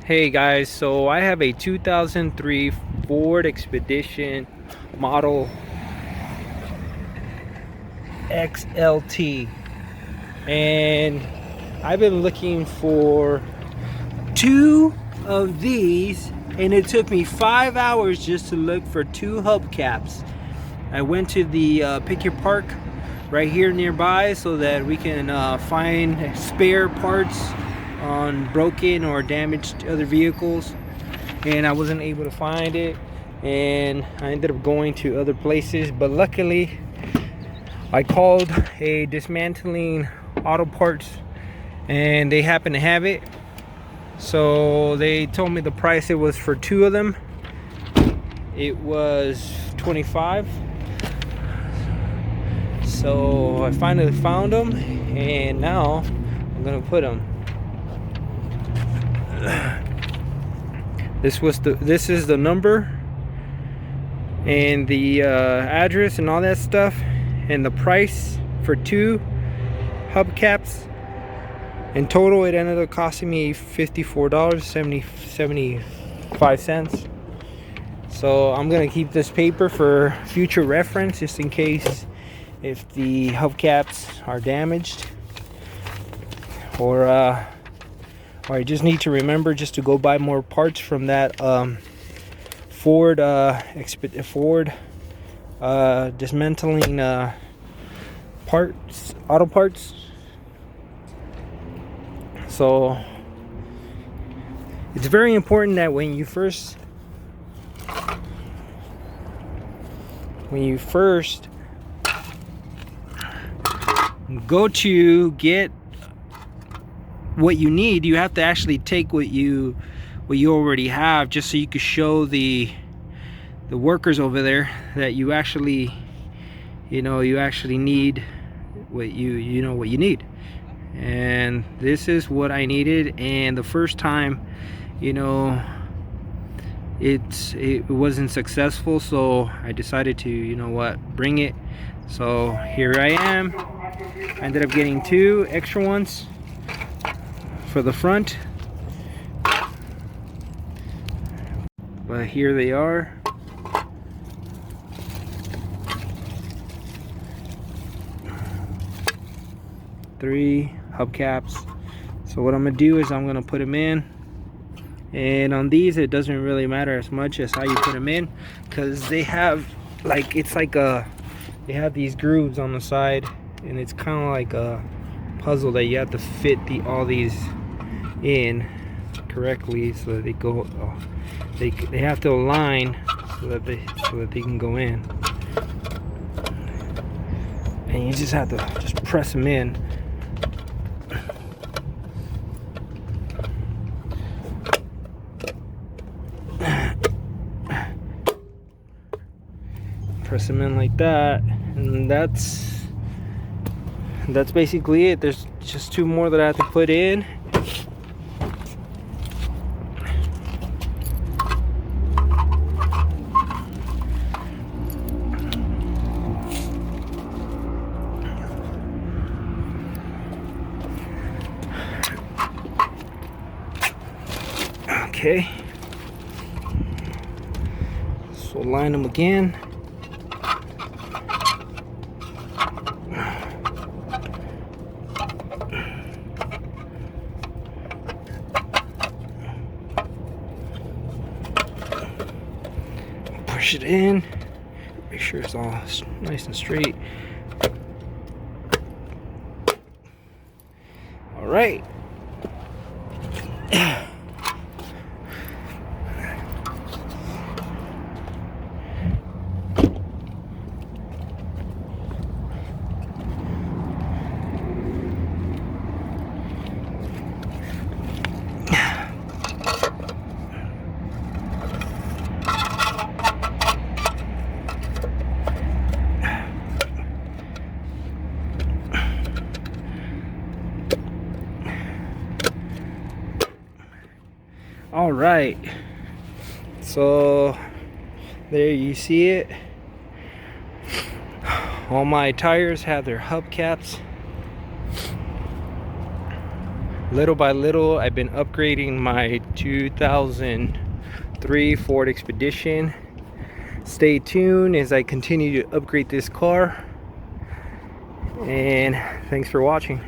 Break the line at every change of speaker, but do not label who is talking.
Hey guys, so I have a 2003 Ford Expedition model XLT, and I've been looking for two of these, and it took me 5 hours just to look for two hubcaps. I went to the Pick Your Park right here nearby so that we can find spare parts on broken or damaged other vehicles, and I wasn't able to find it, and I ended up going to other places. But luckily I called a dismantling auto parts and they happened to have it, so they told me the price it was for two of them. It was $25. So I finally found them, and now I'm gonna put them. This is the number and the address and all that stuff, and the price for two hubcaps. In total, it ended up costing me $54.75. So I'm gonna keep this paper for future reference, just in case if the hubcaps are damaged, or I just need to remember just to go buy more parts from that Ford dismantling auto parts. So it's very important that when you first go to get what you need, you have to actually take what you already have, just so you can show the workers over there that you actually need what you need. And this is what I needed, and the first time it wasn't successful, so I decided to bring it. So here I am. I ended up getting two extra ones for the front, but here they are. Three hubcaps. So what I'm gonna do is I'm gonna put them in, and on these it doesn't really matter as much as how you put them in, because they have they have these grooves on the side, and it's kind of like a puzzle that you have to fit all these in correctly so that they go. They have to align so that they can go in, and you just have to just press them in. Press them in like that, and that's basically it. There's just two more that I have to put in. Okay, so line them again. Push it in, make sure it's all nice and straight. All right. All right, so there you see it. All my tires have their hubcaps Little by little, I've been upgrading my 2003 Ford Expedition. Stay tuned as I continue to upgrade this car, and thanks for watching.